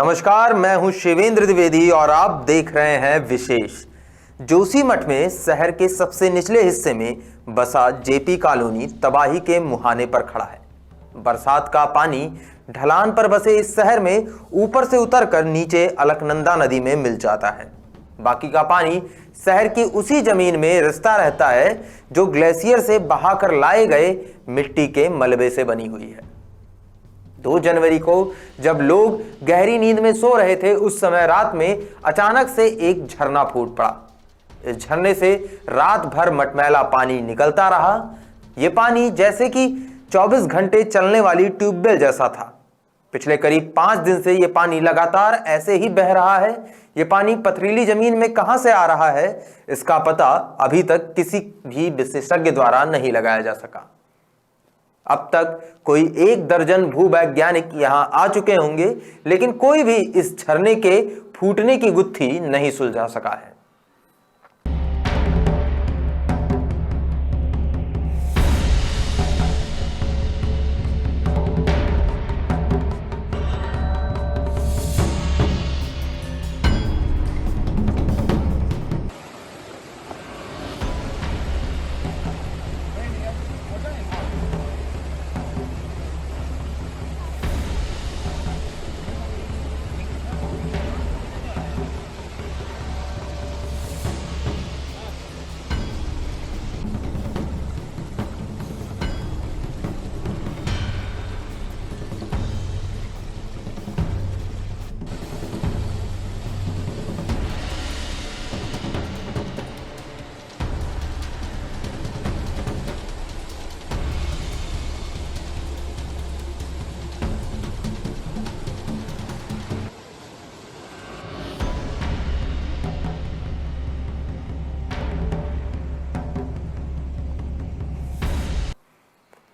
नमस्कार, मैं हूं शिवेंद्र द्विवेदी और आप देख रहे हैं विशेष। जोशीमठ में शहर के सबसे निचले हिस्से में बसा जेपी कॉलोनी तबाही के मुहाने पर खड़ा है। बरसात का पानी ढलान पर बसे इस शहर में ऊपर से उतरकर नीचे अलकनंदा नदी में मिल जाता है। बाकी का पानी शहर की उसी जमीन में रिसता रहता है जो ग्लेशियर से बहाकर लाए गए मिट्टी के मलबे से बनी हुई है। 2 जनवरी को जब लोग गहरी नींद में सो रहे थे, उस समय रात में अचानक से एक झरना फूट पड़ा। इस झरने से रात भर मटमैला पानी निकलता रहा। यह पानी जैसे कि 24 घंटे चलने वाली ट्यूबवेल जैसा था। पिछले करीब 5 दिन से यह पानी लगातार ऐसे ही बह रहा है। यह पानी पथरीली जमीन में कहां से आ रहा है, इसका पता अभी तक किसी भी विशेषज्ञ द्वारा नहीं लगाया जा सका। अब तक कोई 1 दर्जन भूवैज्ञानिक यहां आ चुके होंगे, लेकिन कोई भी इस झरने के फूटने की गुत्थी नहीं सुलझा सका है।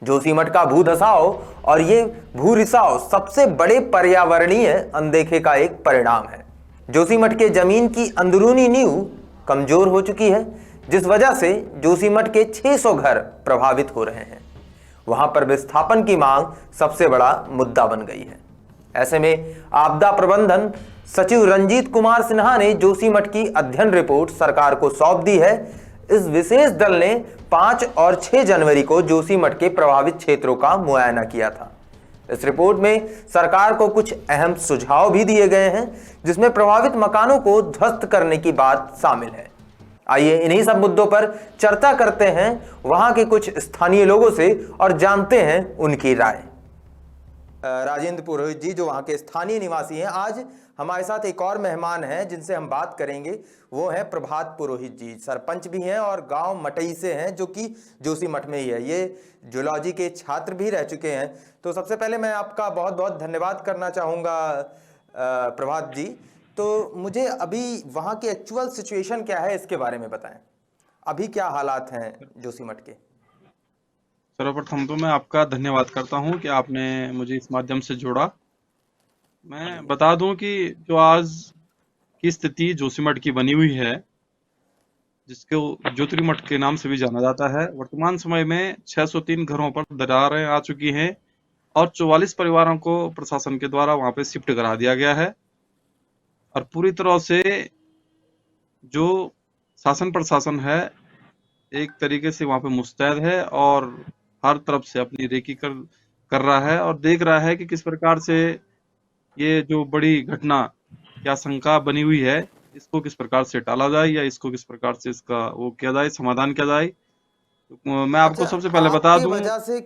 जोशीमठ का भूधसाव और ये भू रिसाव सबसे बड़े पर्यावरणीय अनदेखे का एक परिणाम है। जोशीमठ के जमीन की अंदरूनी नींव कमजोर हो चुकी है, जिस वजह से जोशीमठ के 600 घर प्रभावित हो रहे हैं। वहां पर विस्थापन की मांग सबसे बड़ा मुद्दा बन गई है। ऐसे में आपदा प्रबंधन सचिव रंजीत कुमार सिन्हा ने जोशीमठ की अध्ययन रिपोर्ट सरकार को सौंप दी है। इस विशेष दल ने 5 और 6 जनवरी को जोशीमठ के प्रभावित क्षेत्रों का मुआयना किया था। इस रिपोर्ट में सरकार को कुछ अहम सुझाव भी दिए गए हैं, जिसमें प्रभावित मकानों को ध्वस्त करने की बात शामिल है। आइए इन्हीं सब मुद्दों पर चर्चा करते हैं वहां के कुछ स्थानीय लोगों से और जानते हैं उनकी राय। राजेंद्र पुरोहित जी जो वहां के स्थानीय निवासी हैं, आज हमारे साथ एक और मेहमान हैं जिनसे हम बात करेंगे। वो हैं प्रभात पुरोहित जी, सरपंच भी हैं और गांव मटई से हैं, जो कि जोशीमठ में ही है। ये जूलॉजी के छात्र भी रह चुके हैं। तो सबसे पहले मैं आपका बहुत बहुत धन्यवाद करना चाहूँगा प्रभात जी। तो मुझे अभी वहाँ की एक्चुअल सिचुएशन क्या है, इसके बारे में बताएं। अभी क्या हालात हैं जोशीमठ के? सर्वप्रथम तो मैं आपका धन्यवाद करता हूं कि आपने मुझे इस माध्यम से जोड़ा। मैं बता दूं कि जो आज की स्थिति जोशीमठ की बनी हुई है, जिसको ज्योतिर्मठ के नाम से भी जाना जाता है, वर्तमान समय में 603 घरों पर दरारें आ चुकी हैं और 44 परिवारों को प्रशासन के द्वारा वहां पे शिफ्ट करा दिया गया है। और पूरी तरह से जो शासन प्रशासन है एक तरीके से वहां पे मुस्तैद है और हर तरफ से अपनी रेकी कर रहा है और देख रहा है कि किस प्रकार से ये जो बड़ी घटना या शंका बनी हुई है, इसको किस प्रकार से टाला जाए या इसको किस प्रकार से इसका वो किया जाए, समाधान किया जाए। तो मैं आपको सबसे पहले बता दूं, वजह से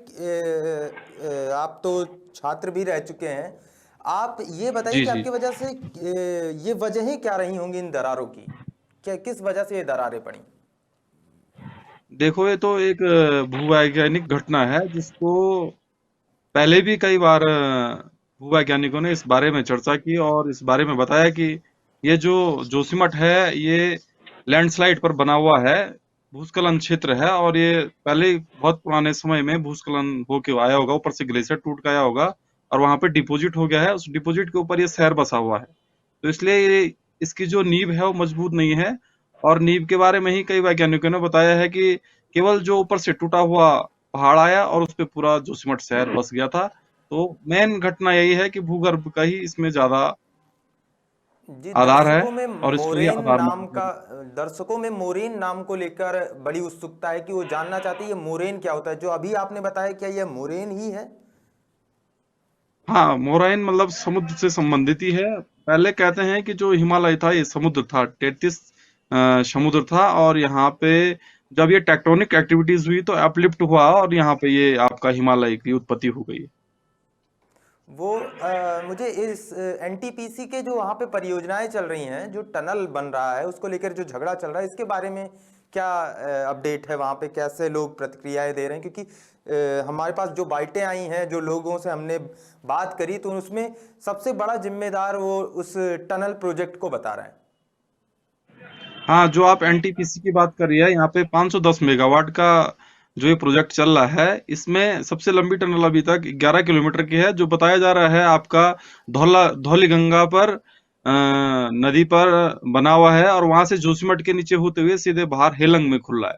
आप तो छात्र भी रह चुके हैं, आप ये बताइए कि आपकी वजह से ये वजहें क्या रही होंगी इन दरारों की? क्या किस वजह से ये दरारें पड़ी? देखो ये तो एक भूवैज्ञानिक घटना है, जिसको पहले भी कई बार भूवैज्ञानिकों ने इस बारे में चर्चा की और इस बारे में बताया कि ये जो जोशीमठ है ये लैंडस्लाइड पर बना हुआ है, भूस्खलन क्षेत्र है और ये पहले बहुत पुराने समय में भूस्खलन होके आया होगा, ऊपर से ग्लेशियर टूट के आया होगा और वहां पे डिपॉजिट हो गया है। उस डिपॉजिट के ऊपर ये शहर बसा हुआ है, तो इसलिए ये इसकी जो नींव है वो मजबूत नहीं है। और नींव के बारे में ही कई वैज्ञानिकों ने बताया है कि केवल जो ऊपर से टूटा हुआ पहाड़ आया और उस पे पूरा जोशीमठ शहर बस गया था। तो मेन घटना यही है कि भूगर्भ का ही इसमें ज्यादा जी, आधार है और इसको ही आधार दर्शकों में मोरेन नाम को लेकर बड़ी उत्सुकता है कि वो जानना चाहते हैं ये मोरेन क्या होता है। जो अभी आपने बताया, क्या यह मोरेन ही है? हाँ, मोराइन मतलब समुद्र से संबंधित ही है। पहले कहते हैं कि जो हिमालय था ये समुद्र था, 33 समुद्र था, और यहाँ पे जब ये टेक्टोनिक एक्टिविटीज हुई तो अपलिफ्ट हुआ और यहाँ पे ये आपका हिमालय की उत्पत्ति हो गई। वो मुझे इस एनटीपीसी के जो वहाँ पे परियोजनाएं चल रही हैं, जो टनल बन रहा है उसको लेकर जो झगड़ा चल रहा है, इसके बारे में क्या अपडेट है? वहाँ पे कैसे लोग प्रतिक्रियाएं दे रहे हैं? क्योंकि हमारे पास जो बाइटें आई हैं, जो लोगों से हमने बात करी, तो उसमें सबसे बड़ा जिम्मेदार वो उस टनल प्रोजेक्ट को बता रहे हैं। हाँ, जो आप एनटीपीसी की बात कर रही है, यहाँ पे 510 मेगावाट का जो ये प्रोजेक्ट चल रहा है, इसमें सबसे लंबी टनल अभी तक 11 किलोमीटर की है, जो बताया जा रहा है आपका धौलीगंगा पर नदी पर बना हुआ है, और वहां से जोशीमठ के नीचे होते हुए सीधे बाहर हेलंग में खुल रहा है।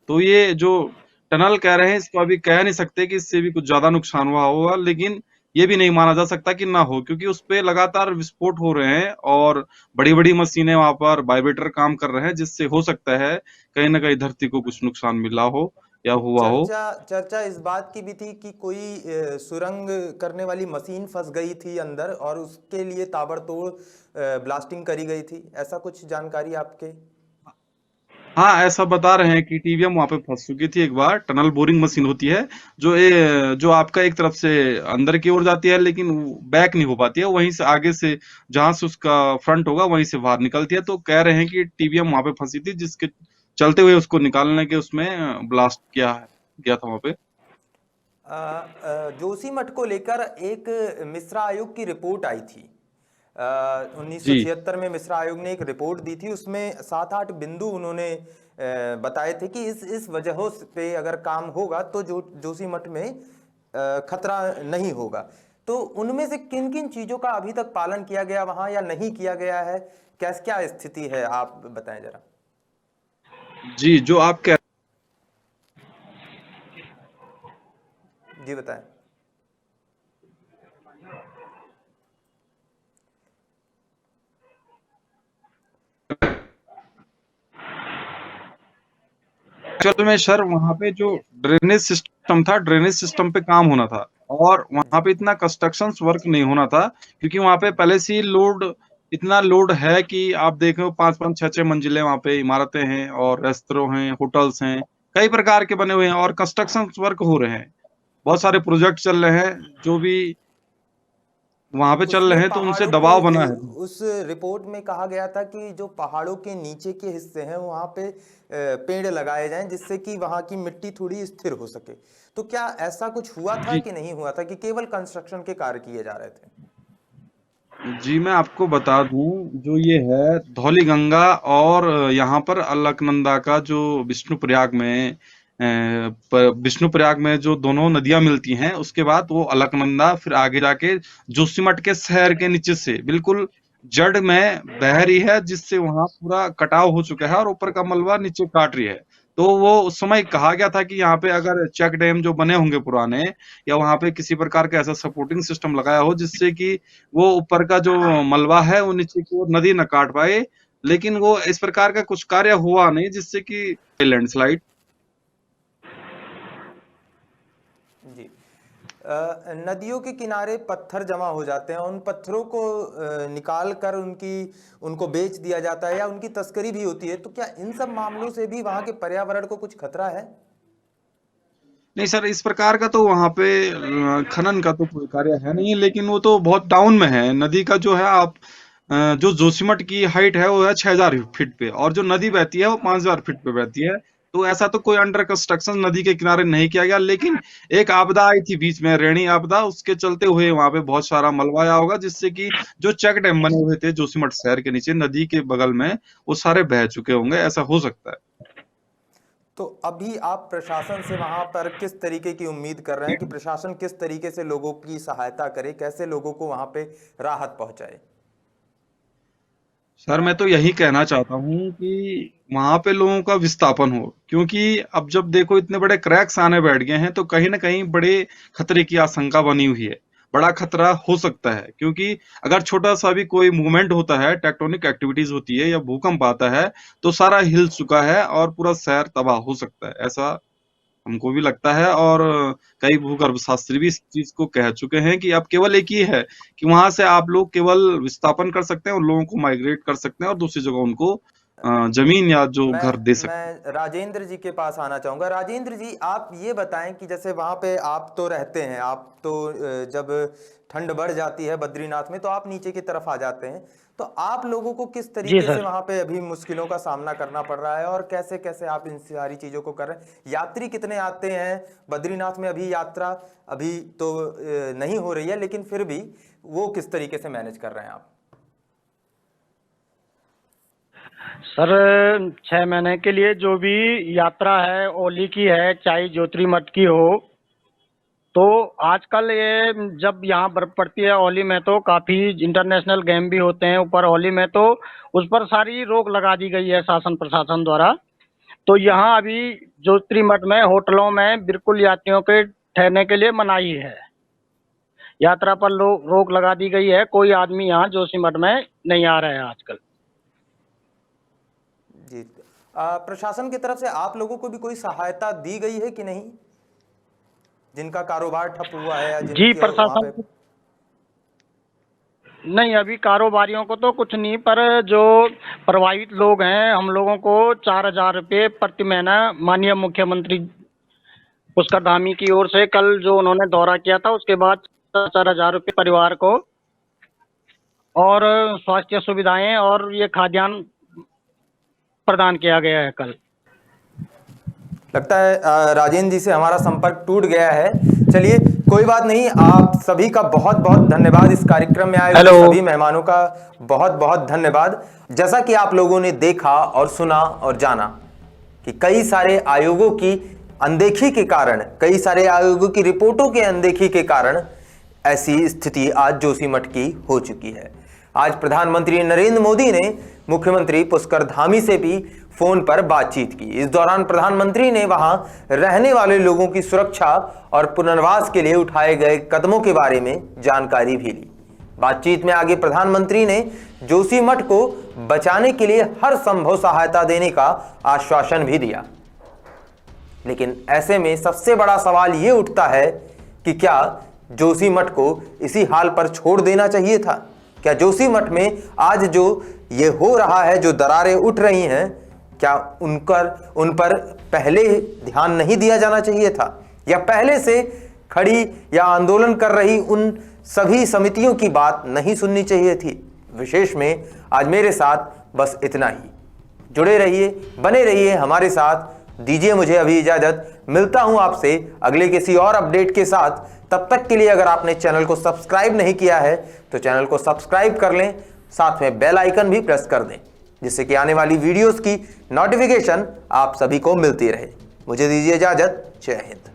तो ये जो टनल कह रहे हैं, इसको अभी कह नहीं सकते कि इससे भी कुछ ज्यादा नुकसान हुआ होगा, लेकिन ये भी नहीं माना जा सकता कि ना हो, क्योंकि उस पे लगातार विस्फोट हो रहे हैं और बड़ी बड़ी मशीनें वहां पर वाइब्रेटर काम कर रहे हैं, जिससे हो सकता है कहीं ना कहीं धरती को कुछ नुकसान मिला हो या हुआ हो। चर्चा चर्चा इस बात की भी थी कि कोई सुरंग करने वाली मशीन फंस गई थी अंदर और उसके लिए ताबड़तोड़ ब्लास्टिंग करी गई थी। ऐसा कुछ जानकारी आपके? हाँ, ऐसा बता रहे हैं कि टीवीएम वहां पे फंस चुकी थी एक बार। टनल बोरिंग मशीन होती है जो आपका एक तरफ से अंदर की ओर जाती है, लेकिन बैक नहीं हो पाती है, वहीं से आगे से जहां से उसका फ्रंट होगा वहीं से बाहर निकलती है। तो कह रहे हैं कि टीवीएम वहां पे फंसी थी, जिसके चलते हुए उसको निकालने के उसमें ब्लास्ट गया था वहां पे। जोशीमठ को लेकर एक मिश्रा आयोग की रिपोर्ट आई थी। जी 1976 में मिश्रा आयोग ने एक रिपोर्ट दी थी। उसमें 7-8 बिंदु उन्होंने बताए थे कि इस वजहों पे अगर काम होगा तो जोशीमठ में खतरा नहीं होगा। तो उनमें से किन किन चीजों का अभी तक पालन किया गया वहां या नहीं किया गया है? क्या स्थिति है, आप बताएं जरा। जी, जो आप कह जी बताएं। एक्चुअल में सर वहां पे जो ड्रेनेज सिस्टम था, ड्रेनेज सिस्टम पे काम होना था, और वहां पे इतना कंस्ट्रक्शन वर्क नहीं होना था, क्योंकि वहां पे पहले से ही इतना लोड है कि आप देखो 5-5 6-6 मंजिलें वहां पे इमारतें हैं और रेस्तरों हैं, होटल्स हैं, कई प्रकार के बने हुए हैं और कंस्ट्रक्शन वर्क हो रहे हैं। बहुत सारे प्रोजेक्ट चल रहे हैं जो भी वहां पे चल उसमें रहे हैं, तो उनसे पहाड़ों के दबाव बना है। उस रिपोर्ट में कहा गया था कि जो पहाड़ों के नीचे के हिस्से हैं वहां पे पेड़ लगाए जाएं, जिससे कि वहां की मिट्टी थोड़ी स्थिर हो सके। तो क्या ऐसा कुछ हुआ था जी कि नहीं हुआ था, कि केवल कंस्ट्रक्शन के कार्य किए जा रहे थे? जी, मैं आपको बता दूं, जो ये है धौलीगंगा और यहाँ पर अलकनंदा का जो विष्णुप्रयाग में जो दोनों नदियां मिलती हैं, उसके बाद वो अलकनंदा फिर आगे जाके जोशीमठ के शहर के नीचे से बिल्कुल जड़ में बह रही है, जिससे वहां पूरा कटाव हो चुका है और ऊपर का मलबा नीचे काट रही है। तो वो उस समय कहा गया था कि यहाँ पे अगर चेक डैम जो बने होंगे पुराने, या वहां पे किसी प्रकार का ऐसा सपोर्टिंग सिस्टम लगाया हो जिससे कि वो ऊपर का जो मलबा है वो नीचे की ओर नदी न काट पाए, लेकिन वो इस प्रकार का कुछ कार्य हुआ नहीं जिससे कि लैंडस्लाइड। जी। नदियों के किनारे पत्थर जमा हो जाते हैं, उन पत्थरों को निकाल कर उनको बेच दिया जाता है या उनकी तस्करी भी होती है। तो क्या इन सब मामलों से भी वहां के पर्यावरण को कुछ खतरा है? नहीं सर, इस प्रकार का तो वहां पे खनन का तो कोई कार्य है नहीं, लेकिन वो तो बहुत डाउन में है। नदी का जो है जो जोशीमठ की हाइट है वो है 6000 फीट पे, और जो नदी बहती है वो 5000 फीट पे बहती है। तो ऐसा तो कोई अंडर कंस्ट्रक्शन नदी के किनारे नहीं किया गया, लेकिन एक आपदा आई थी बीच में, रेणी आपदा, उसके चलते हुए वहां पे बहुत सारा मलबा आया होगा, जिससे कि जो चेक डैम बने हुए थे जोशीमठ शहर के नीचे नदी के बगल में, वो सारे बह चुके होंगे, ऐसा हो सकता है। तो अभी आप प्रशासन से वहां पर किस तरीके की उम्मीद कर रहे हैं कि प्रशासन किस तरीके से लोगों की सहायता करे, कैसे लोगों को वहां पे राहत पहुंचाए? सर मैं तो यही कहना चाहता हूँ कि वहां पे लोगों का विस्थापन हो, क्योंकि अब जब देखो इतने बड़े क्रैक्स आने बैठ गए हैं, तो कहीं ना कहीं बड़े खतरे की आशंका बनी हुई है। बड़ा खतरा हो सकता है, क्योंकि अगर छोटा सा भी कोई मूवमेंट होता है, टेक्टोनिक एक्टिविटीज होती है या भूकंप आता है, तो सारा हिल चुका है और पूरा शहर तबाह हो सकता है, ऐसा हमको भी लगता है। और कई भूगर्भ शास्त्री भी इस चीज को कह चुके हैं कि अब केवल एक ही है कि वहां से आप लोग केवल विस्थापन कर सकते हैं, उन लोगों को माइग्रेट कर सकते हैं और दूसरी जगह उनको जमीन या जो घर दे सकते हैं। मैं राजेंद्र जी के पास आना चाहूँगा। राजेंद्र जी, आप ये बताएं कि जैसे वहाँ पे आप तो रहते हैं, आप तो जब ठंड बढ़ जाती है बद्रीनाथ में तो आप नीचे की तरफ आ जाते हैं, तो आप लोगों को किस जी तरीके से सर। वहाँ पे अभी मुश्किलों का सामना करना पड़ रहा है और कैसे कैसे आप इन सारी चीज़ों को कर रहे हैं? यात्री कितने आते हैं बद्रीनाथ में? अभी यात्रा अभी तो नहीं हो रही है, लेकिन फिर भी वो किस तरीके से मैनेज कर रहे हैं आप? सर 6 महीने के लिए जो भी यात्रा है ओली की है, चाहे ज्योतिर्मठ की हो, तो आजकल ये जब यहाँ बर्फ पड़ती है ओली में तो काफ़ी इंटरनेशनल गेम भी होते हैं ऊपर ओली में, तो उस पर सारी रोक लगा दी गई है शासन प्रशासन द्वारा। तो यहाँ अभी ज्योतिर्मठ में होटलों में बिल्कुल यात्रियों के ठहरने के लिए मनाही है। यात्रा पर रोक लगा दी गई है, कोई आदमी यहाँ जोशीमठ में नहीं आ रहा है आजकल। जी, प्रशासन की तरफ से आप लोगों को भी कोई सहायता दी गई है कि नहीं, जिनका कारोबार ठप हुआ है या जी जिनकी वहाँ प्रशासन पे? नहीं, अभी कारोबारियों को तो कुछ नहीं, पर जो प्रभावित लोग हैं हम लोगों को 4,000 रुपये प्रति महीना माननीय मुख्यमंत्री पुष्कर धामी की ओर से कल जो उन्होंने दौरा किया था उसके बाद 4,000 रुपये परिवार को और स्वास्थ्य सुविधाएं और ये खाद्यान्न प्रदान किया गया है कल। लगता है राजेंद्र जी से हमारा संपर्क टूट गया है। चलिए कोई बात नहीं, आप सभी का बहुत बहुत धन्यवाद। इस कार्यक्रम में आए हुए सभी मेहमानों का बहुत बहुत धन्यवाद। जैसा कि आप लोगों ने देखा और सुना और जाना कि कई सारे आयोगों की अनदेखी के कारण, कई सारे आयोगों की रिपोर्टों के अनदेखी के कारण ऐसी स्थिति आज जोशीमठ की हो चुकी है। आज प्रधानमंत्री नरेंद्र मोदी ने मुख्यमंत्री पुष्कर धामी से भी फोन पर बातचीत की। इस दौरान प्रधानमंत्री ने वहां रहने वाले लोगों की सुरक्षा और पुनर्वास के लिए उठाए गए कदमों के बारे में जानकारी भी ली। बातचीत में आगे प्रधानमंत्री ने जोशीमठ को बचाने के लिए हर संभव सहायता देने का आश्वासन भी दिया। लेकिन ऐसे में सबसे बड़ा सवाल ये उठता है कि क्या जोशीमठ को इसी हाल पर छोड़ देना चाहिए था? क्या जोशीमठ में आज जो ये हो रहा है, जो दरारें उठ रही हैं, क्या उन पर पहले ध्यान नहीं दिया जाना चाहिए था? या पहले से खड़ी या आंदोलन कर रही उन सभी समितियों की बात नहीं सुननी चाहिए थी? विशेष में आज मेरे साथ बस इतना ही। जुड़े रहिए, बने रहिए हमारे साथ। दीजिए मुझे अभी इजाजत। मिलता हूं आपसे अगले किसी और अपडेट के साथ। तब तक के लिए अगर आपने चैनल को सब्सक्राइब नहीं किया है तो चैनल को सब्सक्राइब कर लें, साथ में बेल आइकन भी प्रेस कर दें, जिससे कि आने वाली वीडियोस की नोटिफिकेशन आप सभी को मिलती रहे। मुझे दीजिए इजाजत। जय हिंद।